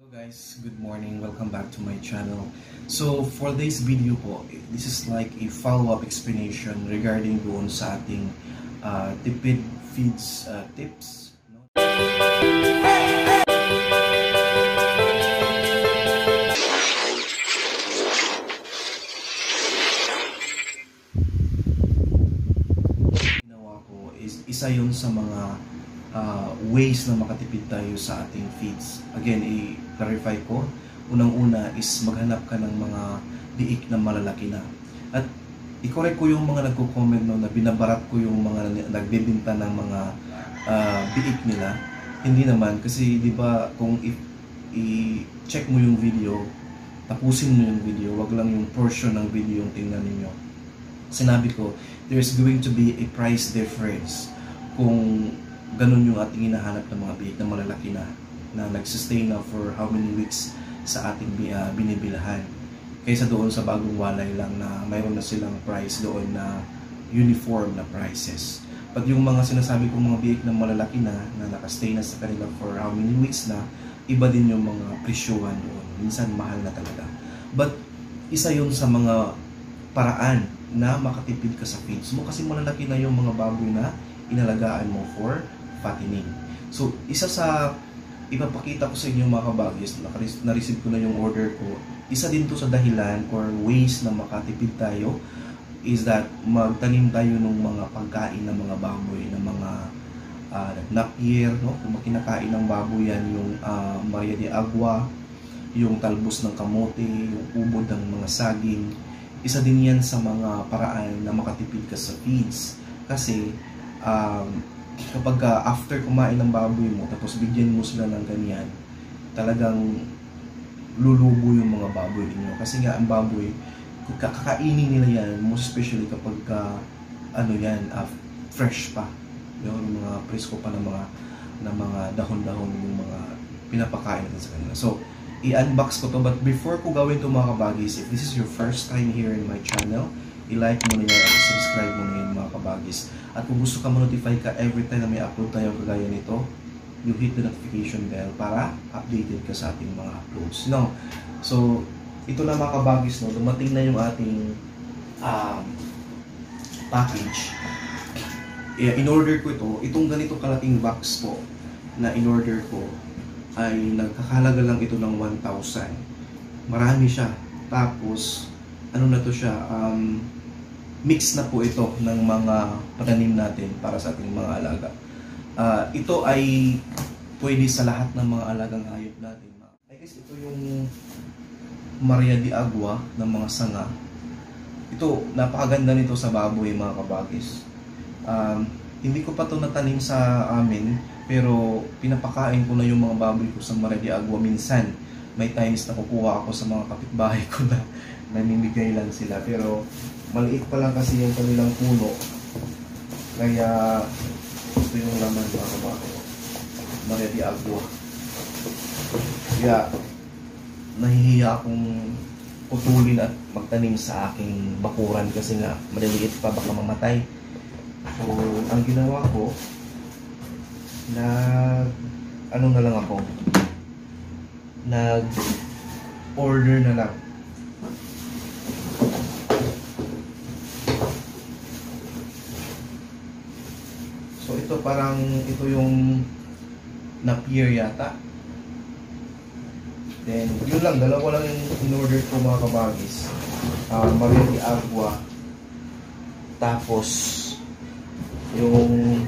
Guys, good morning. Welcome back to my channel. So for this video po, this is like a follow-up explanation regarding doon sa ating tipid feeds tips. No? Ginawa ko is isa yun sa mga ways na makatipid tayo sa ating feeds. Again, i-clarify ko. Unang-una is maghanap ka ng mga biik na malalaki na. At i-correct ko yung mga nagko-comment no, na binabarat ko yung mga nagbebenta ng mga biik nila. Hindi naman. Kasi di ba kung i-check mo yung video, tapusin mo yung video, wag lang yung portion ng video yung tingnan ninyo. Sinabi ko, there's going to be a price difference kung ganun yung ating hinahanap ng mga biik na malalaki na nag-sustain na for how many weeks sa ating binibilahan kaysa doon sa bagong walay lang na mayroon na silang price doon na uniform na prices. Pag yung mga sinasabi kong mga biik na malalaki na nakastay na sa kanila for how many weeks na, iba din yung mga presyuhan doon. Minsan mahal na talaga. But isa yun sa mga paraan na makatipid ka sa feeds mo kasi malalaki na yung mga baboy na inalagaan mo for fattening. So, isa sa ipapakita ko sa inyo mga kabagis, na-receive ko na yung order ko, isa din to sa dahilan or ways na makatipid tayo is that magtanim tayo ng mga pagkain ng mga baboy, ng mga napier, no? Kung kinakain ng baboy yan, yung Maria de Agua, yung talbos ng kamote, yung ubod ng mga saging, isa din yan sa mga paraan na makatipid ka sa feeds. Kasi, kapag after kumain ng baboy mo tapos bigyan mo sila ng ganyan, talagang lulubo yung mga baboy niyo kasi nga ang baboy kakainin nila yan, most especially kapag fresh pa, yung mga presko pa ng mga dahon-dahon yung mga pinapakain natin sa kanila. So i-unbox ko to, but before ko gawin to mga kabagis, if this is your first time here in my channel, i-like mo na yan at subscribe mo na yan mga kabagis. At kung gusto ka ma-notify ka every time na may upload tayo kagaya nito, you hit the notification bell para updated ka sa ating mga uploads. No? So, ito na mga kabagis, no? Dumating na yung ating package. In-order ko itong ganito kalaking box po na in-order ko ay nagkakalaga lang ito ng 1,000. Marami siya. Tapos, ano na to siya, mix na po ito ng mga pananim natin para sa ating mga alaga. Ito ay pwede sa lahat ng mga alagang hayop natin. I guess ito yung Maria de Agua ng mga sanga. Ito, napakaganda nito sa baboy mga kabagis. Hindi ko pa ito natanim sa amin, pero pinapakain ko na yung mga baboy ko sa Maria de Agua minsan. May times na kukuha ako sa mga kapitbahay ko na namimigay lang sila, pero maliit pa lang kasi yung kanilang puno, kaya ito yung laman mga kabagis, Maria de Agua. Kaya nahihiya akong putulin at magtanim sa aking bakuran kasi nga maliliit pa, baka mamatay. So ang ginawa ko, nag-order na lang. So ito parang, ito yung napier yata. Then yun lang, dalawa lang yung in-order ko mga kabagis. Maria de Agua. Tapos yung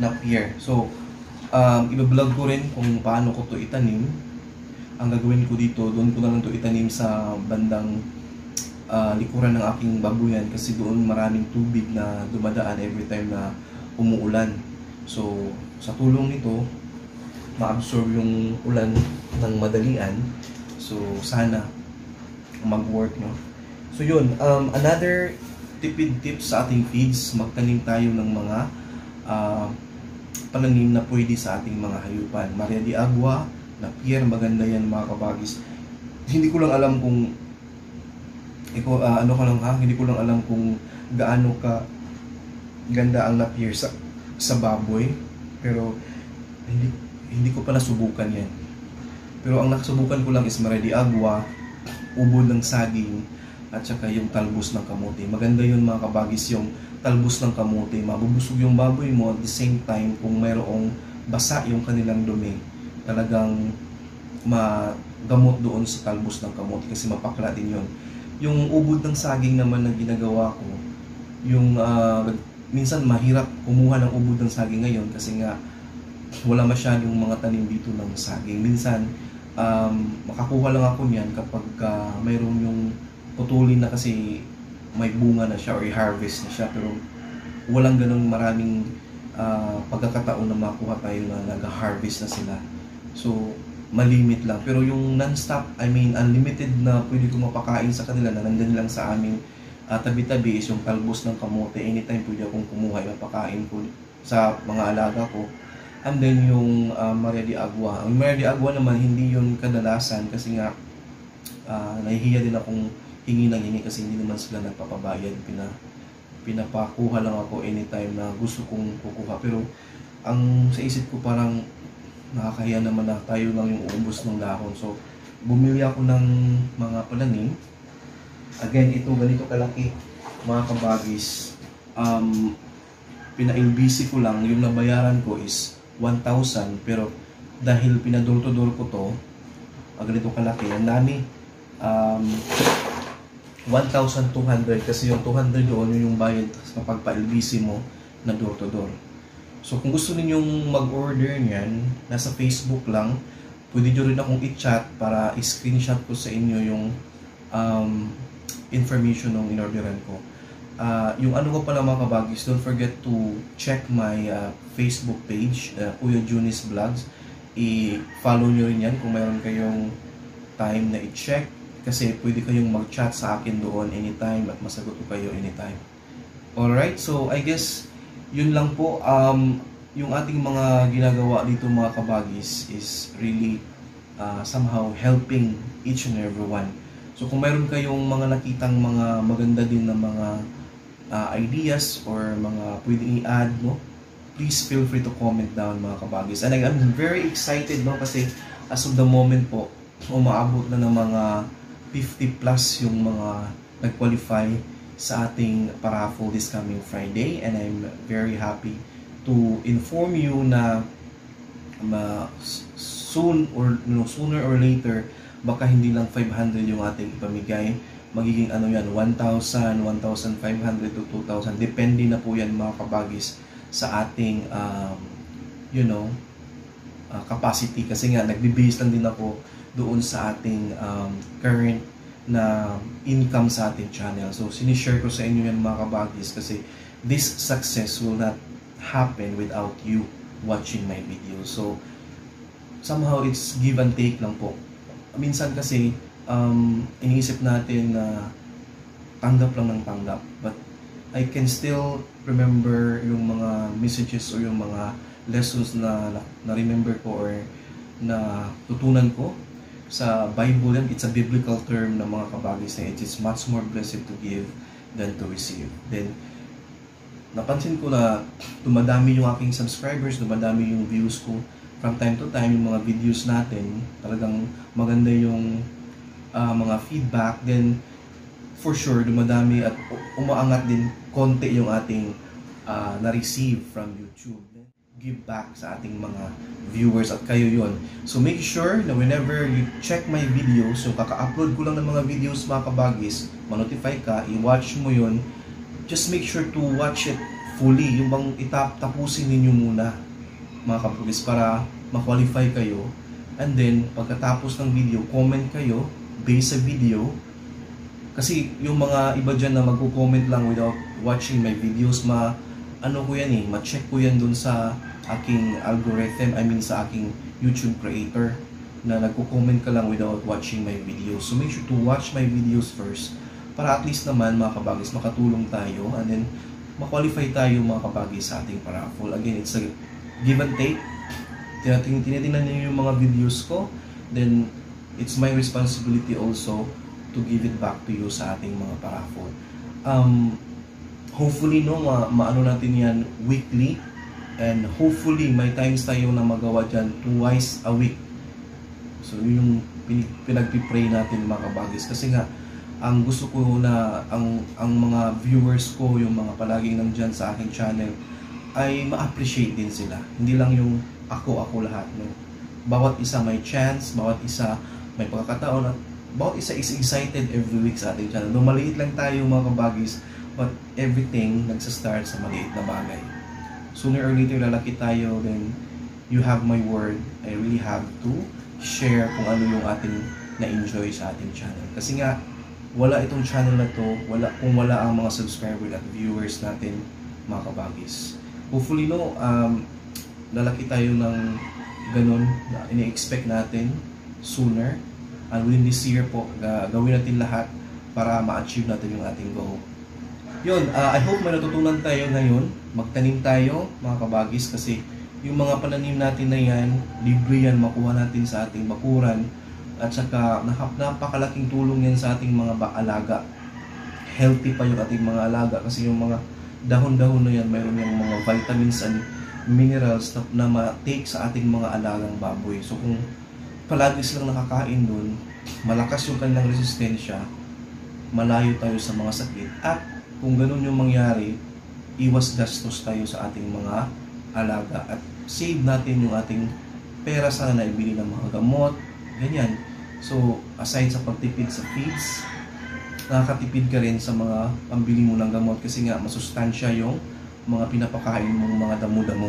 napier. So i-vlog ko rin kung paano ko to itanim. Ang gagawin ko dito, doon ko na lang to itanim sa bandang likuran ng aking babuyan kasi doon maraming tubig na dumadaan every time na umuulan. So sa tulong nito, ma-absorb yung ulan ng madalian. So sana mag-work, no? So yun, another tipid tips sa ating feeds, magtanim tayo ng mga pananim na pwede sa ating mga hayupan. Maria de Agua, napier, maganda yan mga kabagis. Hindi ko lang alam kung hindi ko lang alam kung gaano ka ganda ang napier sa baboy, pero hindi ko pa nasubukan yan. Pero ang nakasubukan ko lang is Mare de Agua, ubod ng saging, at saka yung talbos ng kamote. Maganda yun mga kabagis, yung talbos ng kamote. Mabubusog yung baboy mo, at the same time, kung mayroong basa yung kanilang dumi, talagang magamot doon sa talbos ng kamote kasi mapakla din yun. Yung ubod ng saging naman na ginagawa ko, yung minsan mahirap kumuha ng ubod ng saging ngayon kasi nga wala masyadong mga tanim dito ng saging. Minsan makakuha lang ako niyan kapag mayroong yung putulin na kasi may bunga na siya or i-harvest na siya, pero walang ganun maraming pagkakataon na makuha tayo na nag-harvest na sila. So malimit lang, pero yung non-stop, I mean unlimited na pwede ko mapakain sa kanila na nandun lang sa aming tabi-tabi is yung talbos ng kamote. Anytime pwede akong kumuha, mapakain ko sa mga alaga ko. And then yung Mare de Agua. Ang Mare de Agua naman, hindi yun kadalasan kasi nga nahihiya din akong hingi ng hingi kasi hindi naman sila nagpapabayad. Pinapakuha lang ako anytime na gusto kong kukuha. Pero ang sa isip ko parang nakakahiya naman na tayo lang yung uubos ng dahon. So bumili ako ng mga palanin. Again, ito ganito kalaki mga kabagis. Pina-LBC ko lang, yung nabayaran ko is 1,000, pero dahil pinador-to-door ko to, ganito kalaki, ang nani 1,200 kasi yung 200 doon yung bayad kapag pa-LBC mo na door-to-door. So kung gusto ninyong mag-order niyan, nasa Facebook lang, pwede nyo rin akong i-chat para i-screenshot ko sa inyo yung information ng in-orderan ko. Yung ano ko pala mga kabagis, don't forget to check my Facebook page, Kuya Junis Vlogs. I-follow nyo rin yan kung mayroon kayong time na i-check kasi pwede kayong mag-chat sa akin doon anytime at masagot ko kayo anytime. Alright, so I guess yun lang po. Yung ating mga ginagawa dito mga kabagis is really somehow helping each and everyone. So kung mayroon kayong mga nakitang mga maganda din na mga ideas or mga pwedeng i-add, no, please feel free to comment down mga kabagis. And I'm very excited, no, kasi as of the moment po, umaabot na ng mga 50 plus yung mga nag-qualify sa ating paraffle this coming Friday, and I'm very happy to inform you na sooner or later, baka hindi lang 500 yung ating ipamigay, magiging ano yan, 1,000, 1,500 to 2,000. Depende na po yan mga kabagis sa ating capacity, kasi nga nagbe-base lang din ako doon sa ating current na income sa ating channel. So sinishare ko sa inyo yan mga kabagis kasi this success will not happen without you watching my video. So somehow it's give and take lang po. Minsan kasi iniisip natin na tanggap lang ng tanggap, but I can still remember yung mga messages or yung mga lessons na remember ko or na tutunan ko sa Bible. Yan, it's a biblical term na mga kabagis na it is much more blessed to give than to receive. Then napansin ko na dumadami yung aking subscribers, dumadami yung views ko from time to time, yung mga videos natin, talagang maganda yung mga feedback. Then for sure dumadami at umaangat din konti yung ating na-receive from YouTube. Then give back sa ating mga viewers at kayo yon. So make sure na whenever you check my videos, so kaka-upload ko lang ng mga videos mga kabagis, ma-notify ka, i-watch mo yon. Just make sure to watch it fully, yung bang tapusin ninyo muna mga kabagis para ma-qualify kayo. And then pagkatapos ng video, comment kayo based sa video, kasi yung mga iba dyan na magko-comment lang without watching my videos, ma-check ko yan dun sa aking algorithm, I mean sa aking YouTube creator, na nagko-comment ka lang without watching my videos. So make sure to watch my videos first para at least naman mga kabagis makatulong tayo and then ma-qualify tayo mga kabagis sa ating paraffle. Again, it's a give and take. Tinitingnan niyo yung mga videos ko, then it's my responsibility also to give it back to you sa ating mga paraffle. Hopefully maano natin yan weekly, and hopefully may times tayo na magawa dyan twice a week. So yun yung pinagpipray natin mga kabagis, kasi nga ang gusto ko na ang mga viewers ko, yung mga palaging nandyan sa aking channel, ay ma-appreciate din sila. Hindi lang yung ako lahat, no? Bawat isa may chance, bawat isa may pagkakataon, at bawat isa is excited every week sa ating channel. No, maliit lang tayo mga kabagis, but everything nagsa-start sa maliit na bagay. Sooner or later lalaki tayo, then you have my word, I really have to share kung ano yung ating na-enjoy sa ating channel. Kasi nga, wala itong channel na to, kung wala ang mga subscriber at viewers natin mga kabagis. Hopefully, no, lalaki tayo ng ganun na ini-expect natin sooner. And within this year po, gawin natin lahat para ma-achieve natin yung ating goal. Yun, I hope may natutunan tayo ngayon. Magtanim tayo mga kabagis, kasi yung mga pananim natin na yan, libre yan, makuha natin sa ating bakuran. At saka napakalaking tulong yan sa ating mga alaga. Healthy pa yung ating mga alaga, kasi yung mga dahon-dahon na yan, mayroon yung mga vitamins and minerals na ma-take sa ating mga alagang baboy. So kung palagi silang nakakain dun, malakas yung kanilang resistensya, malayo tayo sa mga sakit. At kung ganun yung mangyari, iwas gastos tayo sa ating mga alaga at save natin yung ating pera sana na ibili ng mga gamot, ganyan. So aside sa pagtipid sa feeds, nakakatipid ka rin sa mga pambili mo ng gamot, kasi nga masustansya yung mga pinapakain mong mga damo-damo.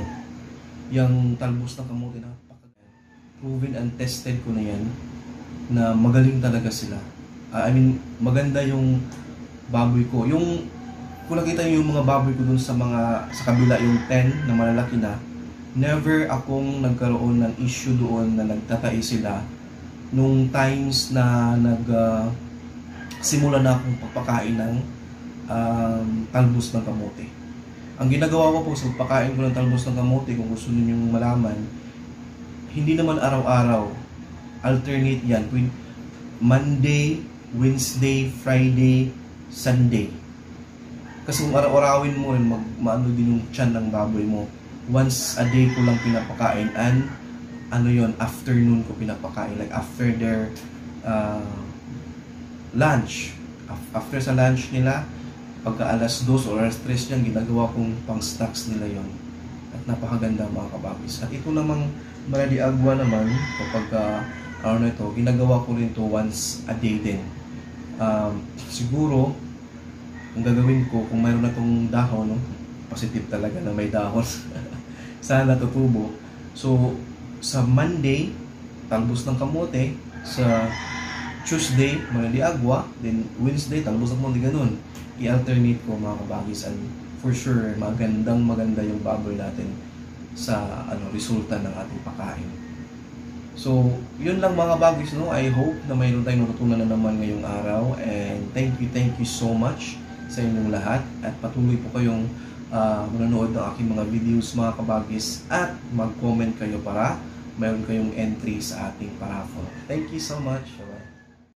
Yung talbos ng kamote na proven and tested ko na yan, na magaling talaga sila. I mean, maganda yung baboy ko. Yung kung nakita nyo yung mga baboy ko dun sa kabila, yung 10 na malalaki na, never akong nagkaroon ng issue doon na nagtatai sila nung times na simula na akong pagpakain ng talbos ng kamote. Ang ginagawa ko po sa pagpakain ko ng talbos ng kamote, kung gusto ninyong malaman, hindi naman araw-araw. Alternate yan. Monday, Wednesday, Friday, Sunday. Kasi kung araw-arawin mo rin, maano din yung tiyan ng baboy mo. Once a day ko lang pinapakain, and afternoon ko pinapakain. Like after their lunch. After sa lunch nila, pagka alas 2 o alas 3 yan, ginagawa kong pang stocks nila yon. At napakaganda mga kababis. At ito namang Mara de Agua naman, kapag ginagawa ko rin to once a day din. Siguro, ang gagawin ko, kung mayroon na itong dahon, no? Positive talaga na may dahon. Sana tutubo. So, sa Monday, talbos ng kamote. Sa Tuesday, Mara de Agua. Then Wednesday, talbos ng kamote, ganun. I-alternate ko mga kabagis, and for sure maganda yung baboy natin sa resulta ng ating pagkain. So yun lang mga bagis, no? I hope na mayroon tayong natutunan na naman ngayong araw, and thank you so much sa inyong lahat, at patuloy po kayong manonood ng aking mga videos mga kabagis, at mag-comment kayo para mayroon kayong entry sa ating paraffle. Thank you so much.